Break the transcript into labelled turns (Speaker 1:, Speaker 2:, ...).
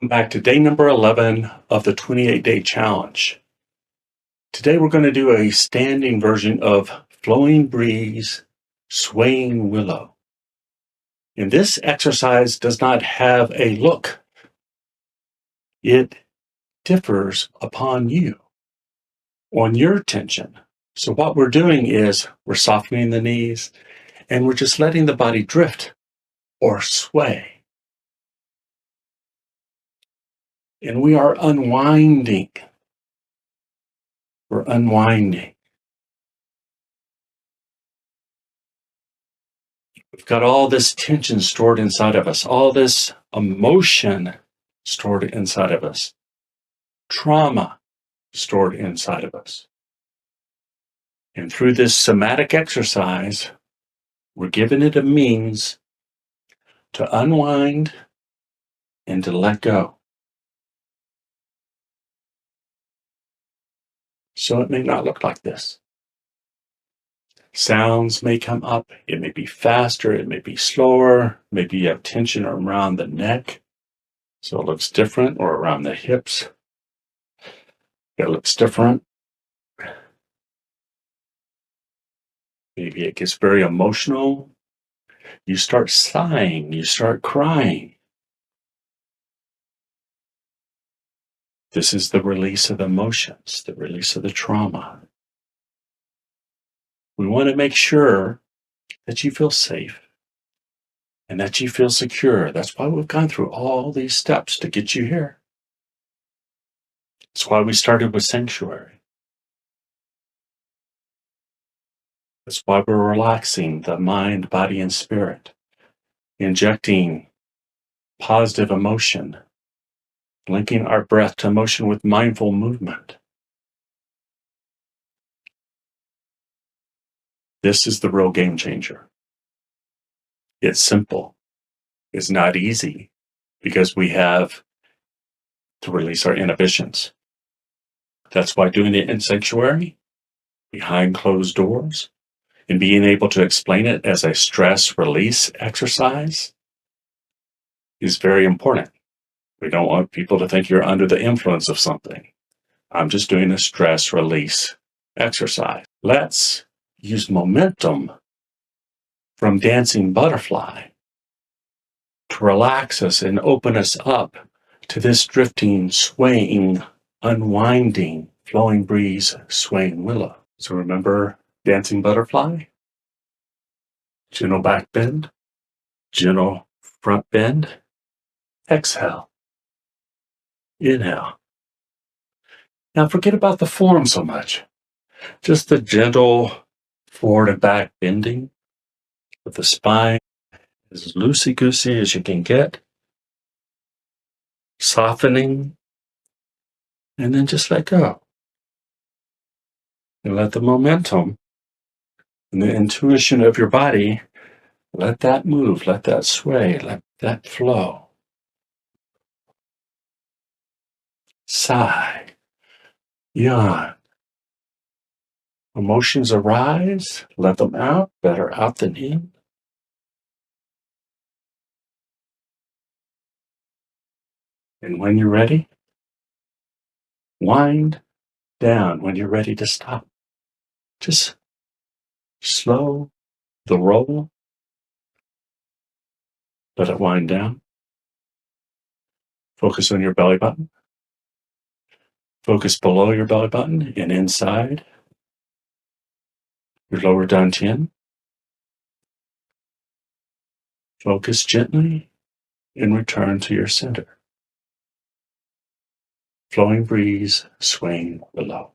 Speaker 1: Back to day number 11 of the 28-day challenge. Today we're going to do a standing version of flowing breeze, swaying willow. And this exercise does not have a look. It differs upon you, on your tension. So what we're doing is we're softening the knees and we're just letting the body drift or sway. And we are unwinding. We're unwinding. We've got all this tension stored inside of us, all this emotion stored inside of us, trauma stored inside of us. And through this somatic exercise, we're given it a means to unwind and to let go. So it may not look like this. Sounds may come up. It may be faster. It may be slower. Maybe you have tension around the neck, so it looks different, or around the hips. It looks different. Maybe it gets very emotional. You start sighing. You start crying. This is the release of emotions, the release of the trauma. We want to make sure that you feel safe and that you feel secure. That's why we've gone through all these steps to get you here. That's why we started with sanctuary. That's why we're relaxing the mind, body, and spirit, injecting positive emotion, linking our breath to motion with mindful movement. This is the real game changer. It's simple. It's not easy because we have to release our inhibitions. That's why doing it in sanctuary, behind closed doors, and being able to explain it as a stress release exercise is very important. We don't want people to think you're under the influence of something. I'm just doing a stress release exercise. Let's use momentum from dancing butterfly to relax us and open us up to this drifting, swaying, unwinding, flowing breeze, swaying willow. So remember dancing butterfly? Gentle back bend, gentle front bend, exhale, inhale. Now forget about the form so much. Just the gentle forward and back bending with the spine as loosey-goosey as you can get. Softening, and then just let go. And let the momentum and the intuition of your body, let that move, let that sway, let that flow. Sigh, yawn. Emotions arise, let them out, better out than in. And when you're ready, wind down when you're ready to stop. Just slow the roll. Let it wind down. Focus on your belly button. Focus below your belly button and inside your lower dantian. Focus gently and return to your center. Flowing breeze, swaying willow.